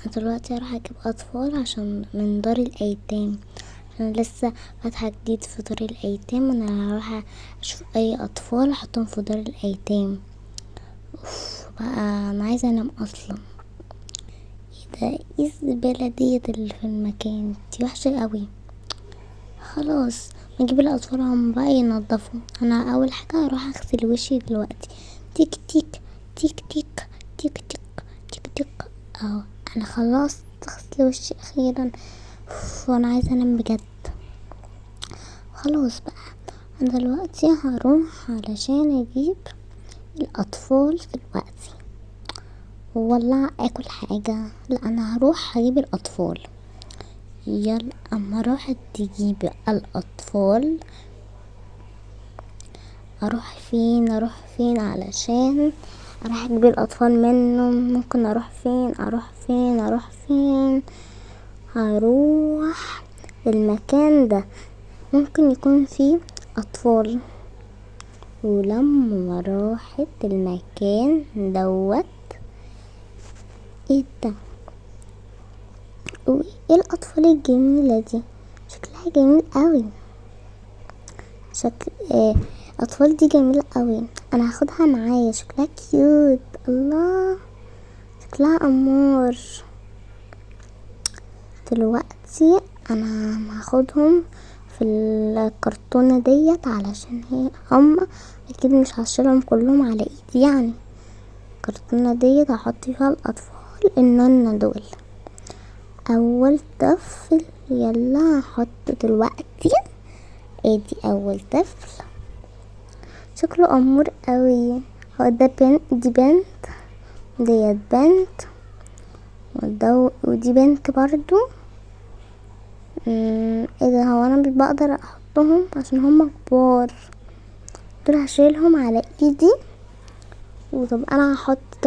دلوقتي هروح اجيب اطفال عشان من دار الايتام، عشان لسه فاتحه جديد في دار الايتام، وانا هروح اشوف اي اطفال احطهم في دار الايتام. اوف بقى، انا عايزه انام اصلا. ايه ده؟ ايه الزباله ديت اللي في المكان دي؟ وحشه قوي. خلاص نجيب الاطفال هم بقى ينضفوا. انا اول حاجه هروح اغسل وشي دلوقتي. تيك تيك تيك تيك تيك تيك تيك تيك. اهو انا خلصت غسل وشي اخيرا. وانا عايزه انام بجد. خلاص بقى، انا دلوقتي هروح علشان اجيب الاطفال في الوقت، ولا اكل حاجه. لا، انا هروح اجيب الاطفال. يلا اما راحت تجيب الاطفال، اروح فين علشان اروح اجيب الاطفال منه؟ ممكن اروح فين؟ هروح المكان ده، ممكن يكون فيه اطفال. ولما راحت المكان دوت، ايه ده؟ وايه الاطفال الجميله دي؟ شكلها جميل قوي. شكل اطفال دي جميله قوي. انا هاخدها معايا، شكلها كيوت. الله، شكلها امور. دلوقتي انا هاخدهم في الكرتونة ديت، علشان هم اكيد مش هشيلهم كلهم على ايدي يعني. الكرتونة ديت هحط فيها الاطفال النانا دول. اول طفل، يلا هحط دلوقتي. ادي اول طفل، شكله امور قوي. هو ده دي بنت، ديت بنت، ودي بنت برضو. ايه ده؟ هو انا مش بقدر احطهم عشان هم كبار. دول هشيلهم على ايدي. طب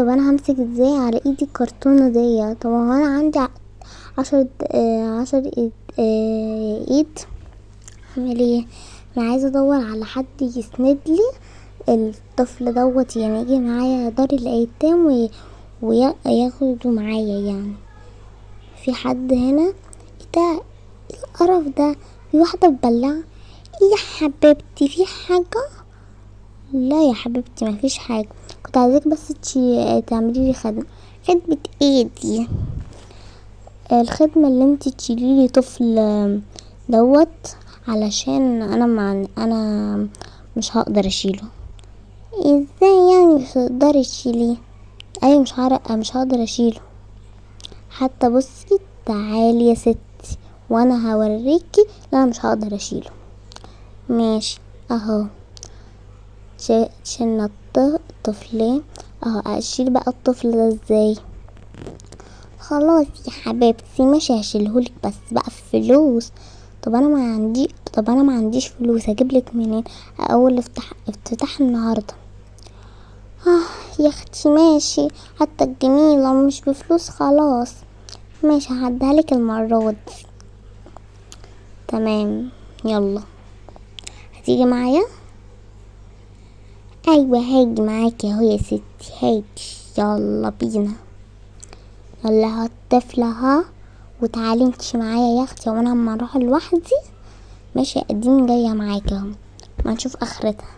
انا همسك ازاي على ايدي الكرتونة دي؟ طب هو انا عندي 10 ايد. ايد. اعمل ايه؟ انا عايزه ادور على حد يسند لي الطفل دوت، يعني يجي معايا دار الايتام وياخده معايا يعني. في حد هنا؟ ايه ده؟ ايه القرف ده؟ في واحده مبلعه. ايه يا حبيبتي، في حاجه؟ لا يا حبيبتي، ما فيش حاجه. كنت عايزاك بس تعملي لي خدمه ايه دي؟ الخدمه اللي انتي تشيلي لي طفل دوت، علشان انا مش هقدر اشيله. ازاي يعني مش هتقدري تشيليه؟ ايوه، مش هقدر اشيله. حتى بصي، تعالي يا ستي وانا هوريكي. لا، مش هقدر اشيله. ماشي اهو. شلنا الطفلين اهو. اشيل بقى الطفل ده ازاي؟ خلاص يا حبيبتي، ماشي هشيلهولك، بس بقى فلوس. طب انا ما عنديش فلوس، اجيبلك منين؟ اول افتتاح النهارده. يا اختي ماشي، حتى الجميلة مش بفلوس. خلاص ماشي، هعديهالك المرة دي. تمام، يلا هتيجي معايا؟ ايوه هاجي معاكي اهو يا ستي، هاجي. يلا بينا. يلا هات الطفلة ها، وتعالي انتي معايا يا اختي، وانا اما اروح لوحدي. ماشي، اديني جاية معاكي اهو، ما نشوف اخرتها.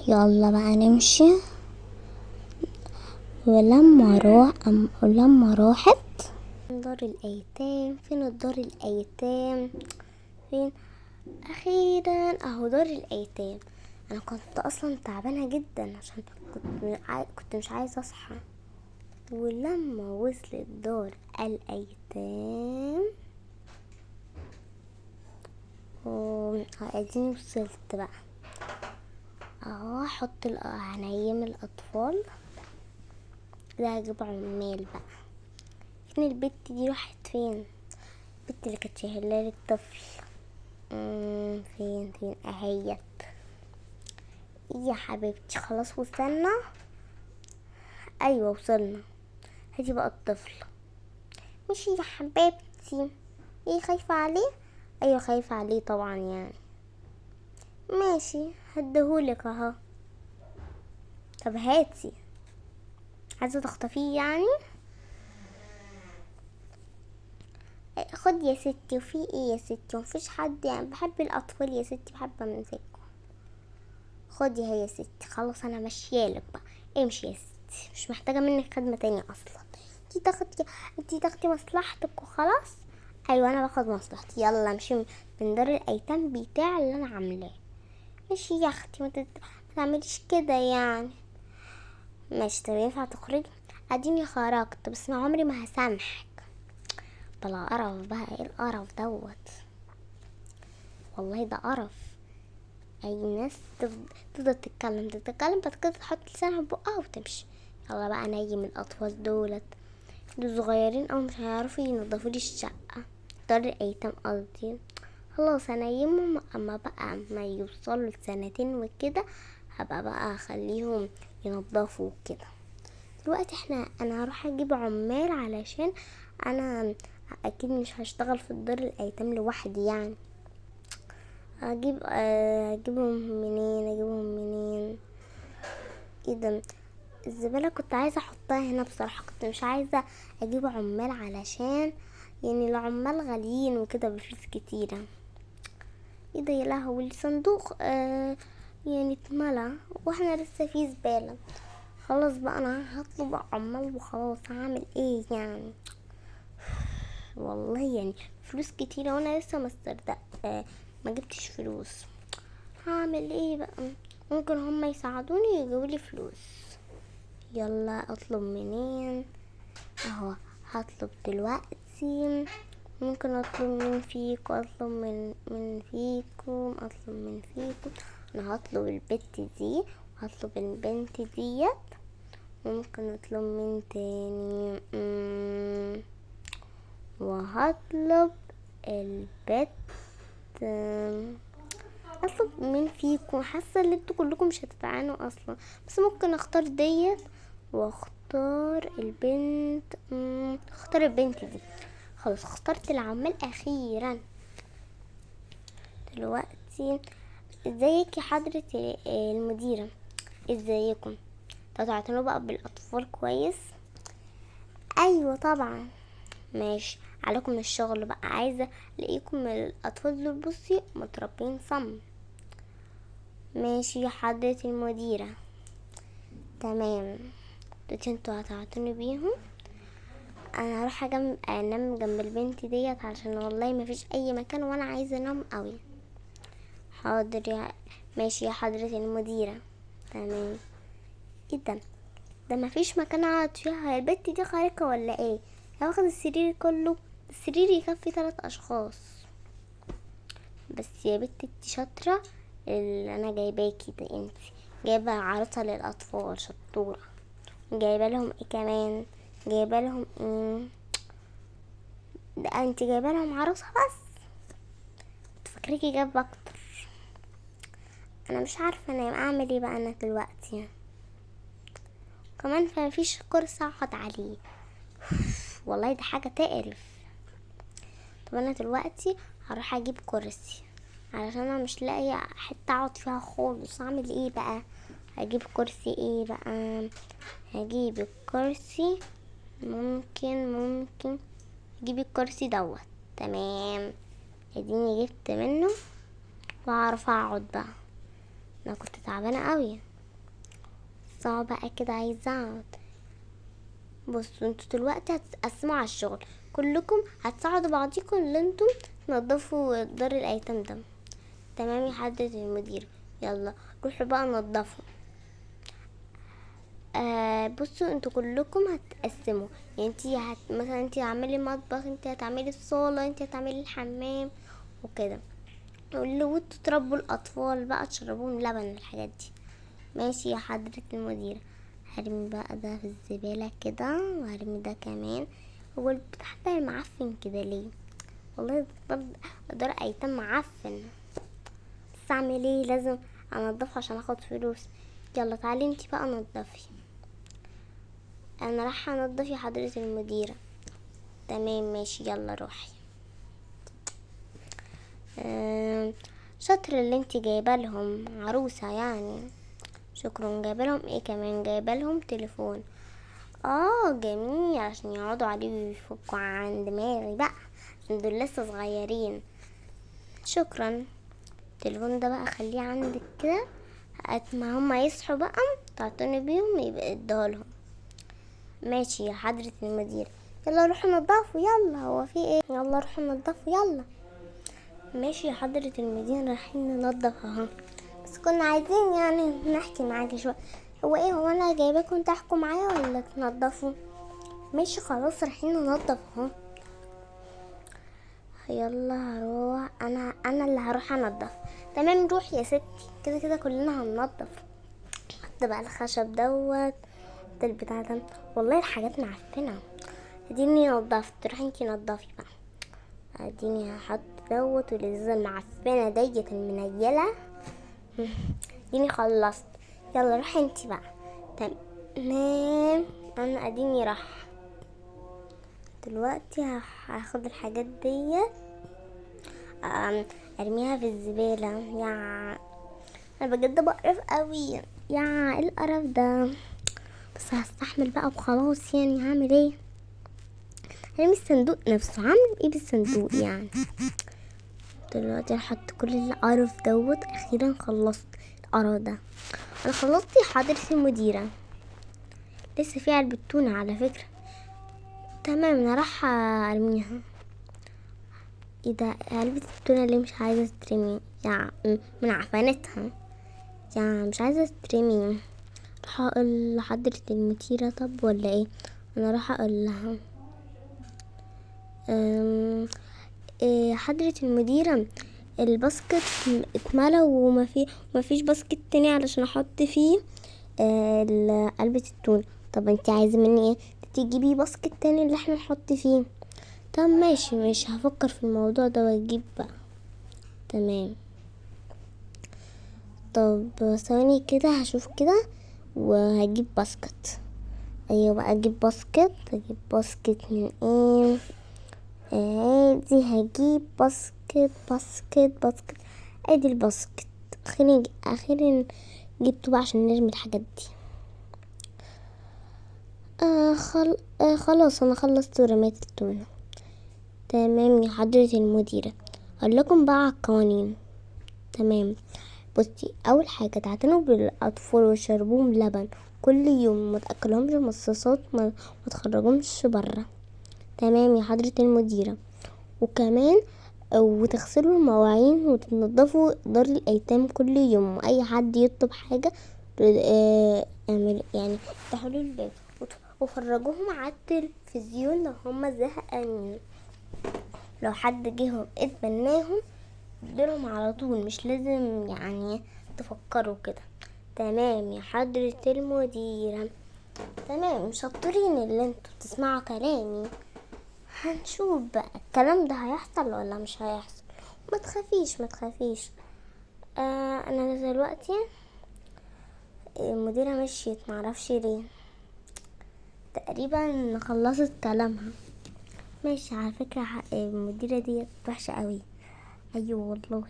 يلا بقى نمشي. ولما راحت دار الايتام، فين دار الايتام؟ فين؟ اخيرا اهو دار الايتام. انا كنت اصلا تعبانه جدا، عشان كنت مش عايزه اصحى. ولما وصلت دار الايتام، اديني وصلت بقى اهو. هنيم الاطفال. ده هجيب عمال بقى. فين البت دي؟ راحت فين البت اللي كانت شايلالي الطفل؟ فين اهيت. يا حبيبتي خلاص وصلنا. ايوه وصلنا. هاتي بقى الطفل. ماشي يا حبيبتي. ايه، خايفة عليه؟ ايوه خايفة عليه طبعا يعني. ماشي، هديهولك اهو. طب هاتي. عايزة تخطفيه يعني؟ خد يا ستي. وفي ايه يا ستي؟ مفيش حد يعني، بحب الاطفال يا ستي، بحب امسكهم. خدي هي يا ستي. خلاص انا ماشيالك بقى. امشي يا ستي، مش محتاجة منك خدمة تانية اصلا. انتي تاخدي مصلحتك وخلاص. ايوه انا باخد مصلحتي. يلا امشي من دار الايتام بتاع اللي انا عاملاه. ماشي يا اختي، ما تعمليش كده يعني. ماشي طب ينفع تخرجي؟ اديني خرجت، بس ما عمري ما هسامحك. بلا قرف بقى، ايه القرف دوت؟ والله ده قرف. اي ناس تفضل تتكلم بعد كده تحط لسانها في بقها وتمشي. يلا بقى نيم الاطفال دول صغيرين او مش هيعرفوا ينضفوا لي الشقه. دار الايتام قصدي. خلاص انيمهم، اما بقى ما يوصلوا لسنتين وكده هبقى بقى اخليهم ينضفوا كده. دلوقتي انا هروح اجيب عمال، علشان انا اكيد مش هشتغل في دار الايتام لوحدي يعني. اجيبهم منين؟ ايه ده؟ الزبالة كنت عايزة احطها هنا بصراحة، كنت مش عايزة اجيب عمال، علشان يعني العمال غاليين وكده بفلوس كتيرة. ايه ده يا لهوي؟ الصندوق يعني اتملى واحنا لسه في زبالة. خلاص بقى انا هطلب عمال وخلاص، هعمل ايه يعني؟ والله يعني فلوس كتيرة وانا لسه مستردق ما جبتش فلوس. هعمل ايه بقى؟ ممكن هما يساعدوني يجيبولي فلوس. يلا اطلب منين؟ اهو هطلب دلوقتي. ممكن اطلب من فيكم، اطلب من فيكم، اطلب من فيكم. انا هطلب البت دي وهطلب البنت ديت. ممكن اطلب من تاني وهطلب البت. اطلب من فيكم. حاسه ان انتوا كلكم مش هتتعانوا اصلا، بس ممكن اختار ديت واختار البنت. اختار البنت دي. خلاص اخترت العمال اخيرا. دلوقتي ازيك يا حضرة المديرة؟ ازيكم؟ تعتنوا بقى بالاطفال كويس؟ ايوه طبعا. ماشي عليكم الشغل بقى. عايزة الاقيكم الاطفال دول بصي متربين صم. ماشي يا حضرة المديرة. تمام. دلوقتي انتوا هتعتنوا بيهم. انا هروح انام جنب البنت ديت، علشان والله مفيش اي مكان وانا عايزة انام قوي. حاضر ماشي يا حضرة المديرة. تمام. ايه ده مفيش مكان اقعد فيها؟ هي البت دي خارقة ولا ايه؟ هاخد السرير كله. السرير يكفي 3 اشخاص. بس يا بت انتي شاطرة. اللي انا جايباكي ده انتي جايبة عروسة للاطفال شطورة. جايبة لهم ايه كمان؟ جايبة لهم ايه ده؟ انتي جايبة لهم عروسة بس؟ تفكريكي جايبة اكتر. انا مش عارفة انا اعمل ايه بقى انا دلوقتي. كمان مفيش كرسي اقعد عليه. والله ده حاجة تقرف. طب انا دلوقتي هروح اجيب كرسي، علشان انا مش لاقيه حته اقعد فيها خالص. اعمل ايه بقى؟ هجيب كرسي ايه بقى؟ هجيب الكرسي. ممكن اجيب الكرسي دوت. تمام. اديني جبت منه واعرف اقعد بقى. انا كنت تعبانه قوي. صعب بقى كده عايزه اقعد. بصوا انتوا دلوقتي هتتقسموا على الشغل. كلكم هتساعدوا بعضيكم اللي انتم تنضفوا دار الايتام ده. تمام يا حضرة المدير. يلا روحوا بقى نضفوا. بصوا انتوا كلكم هتقسموا. يعني مثلا انتي هتعملي المطبخ، انتي هتعملي الصالة، انتي هتعملي الحمام وكده. وانتوا تربوا الاطفال بقى، تشربوهم لبن الحاجات دي. ماشي يا حضرة المدير. هرمي بقى ده في الزبالة كده، وهرمي ده كمان. هو البتاع ده معفن كده ليه؟ والله دار ايتام معفن. بس اعمل ايه؟ لازم انضفه عشان اخد فلوس. يلا تعالي انتي بقى نضفي. انا راح انضف يا حضرة المديرة. تمام ماشي يلا روحي. شاطر اللي انتي جايبه لهم عروسة يعني. شكرا. جايبه لهم ايه كمان؟ جايبه لهم تليفون. جميل، عشان يقعدوا عليه ويفكوا عن دماغي بقى، عشان دول لسه صغيرين. شكرا. التليفون ده بقى خليه عندك كده، وقت ما هما يصحوا بقى تعطوني بيهم يبقى اديهولهم. ماشي يا حضرة المدير، يلا روحوا نضفوا، يلا هو في ايه، يلا روحوا نضفوا يلا. ماشي يا حضرة المدير، رايحين ننضف اهو، بس كنا عايزين يعني نحكي معاكي شوية. هو انا جايباكم تحكوا معايا ولا تنضفوا؟ ماشي خلاص رايحين ننضف اهو. يلا هروح انا اللي هروح انضف. تمام روح يا ستي، كده كده كلنا هننضف. حط بقى الخشب دوت، حط البتاع ده، والله الحاجات معفنه. اديني نضفت، روحي انتي نضفي بقى. اديني هحط دوت والازازه المعفنه ديت المنيله. اديني خلصت، يلا روحي انتي بقى. تمام انا اديني راح دلوقتي هاخد الحاجات ديت ارميها في الزبالة. انا بجد بقرف قوي، ايه القرف ده، بس هستحمل بقى وخلاص، يعني هعمل ايه؟ ارمي الصندوق نفسه، هعمل ايه بالصندوق يعني؟ دلوقتي هحط كل القرف دوت. اخيرا خلصت القرف ده. انا خلصت يا حضرة المديرة، لسه في علبة تونة على فكرة. تمام انا راح ارميها. ايه ده، علبة التونة اللي مش عايزة ترمي من عفانتها، مش عايزة ترمي. راح اقول لحضرة المديرة طب ولا ايه؟ انا راح اقول لها حضرة المديرة، الباسكت اتملى وما فيش باسكت تاني علشان احط فيه علبة التونة. طب انت عايزة مني ايه؟ تجيبي باسكت تاني اللي احنا نحط فيه. طب ماشي، مش هفكر في الموضوع ده واجيب بقى. تمام. طب ثواني كده هشوف كده وهجيب باسكت. ايوه بقى اجيب باسكت من ايه؟ عادي هجيب باسكت. ادي الباسكت. اخيرا جبته بقى عشان نرمي الحاجات دي. خلاص انا خلصت ورميت التونة. تمام يا حضرة المديرة، اقول لكم بقى على القوانين. تمام بصي، اول حاجه تعتنوا بالاطفال وشربوهم لبن كل يوم، ما تاكلهمش مصاصات، ما تخرجهمش بره. تمام يا حضرة المديرة. وكمان وتغسلوا المواعين وتنضفوا دار الايتام كل يوم، واي حد يطلب حاجه يعني تحلوا الباب وفرجوهم على التلفزيون لو هما زهقانين. لو حد جيهم اتبناهم اديلهم على طول، مش لازم يعني تفكروا كده. تمام يا حضرة المديرة. تمام شطورين اللي انتوا بتسمعوا كلامي. هنشوف بقى الكلام ده هيحصل ولا مش هيحصل. ما تخافيش. انا دلوقتي المديرة مشيت، معرفش ليه، تقريبا خلصت كلامها. ماشي على فكرة المديرة دي وحشة قوي. ايوه والله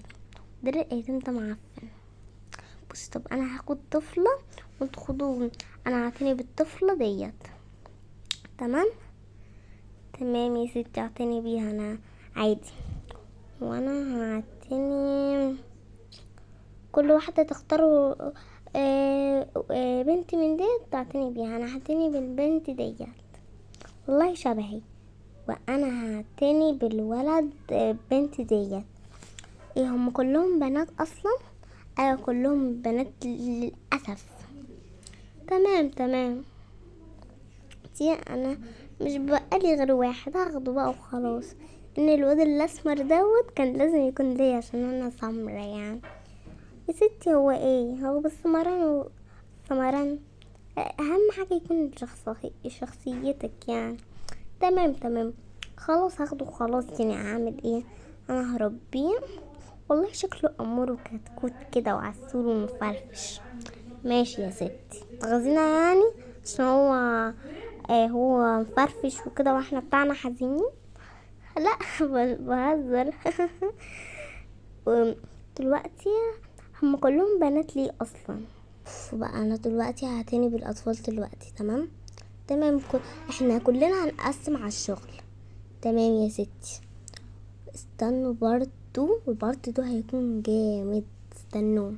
دار الايتام ده معفن. بص طب انا هاخد طفلة وانتوا خدوا، انا هعتني بالطفلة ديت. تمام يا ستي اعتني بيها انا عادي. وانا هعتني، كل واحدة تختاروا بنت من ديت تعتني بيها. انا هعتني بالبنت ديت والله شبهي، وانا هعتني بالولد بنت ديت. ايه هم كلهم بنات اصلا؟ ايوه كلهم بنات للاسف. تمام دي انا مش بقالي غير واحد هاخده بقى وخلاص. ان الواد الاسمر دوت كان لازم يكون ليا عشان انا سمرة يعني. يا ستي هو ايه، هو بس سمران. اهم حاجة يكون شخصيتك يعني. تمام خلاص هاخده خلاص، يعني اعمل ايه، انا هربيه. والله شكله امور وكتكوت كده وعسول ومفرفش. ماشي يا ستي تغزينا يعني عشان هو مفرفش وكده واحنا بتاعنا حزينين. لا بهزر. دلوقتي هم كلهم بنات لي اصلا. بقى انا دلوقتي هعتني بالاطفال دلوقتي. تمام تمام. احنا كلنا هنقسم على الشغل. تمام يا ستي. استنوا برضو، البارت ده هيكون جامد، استنوا.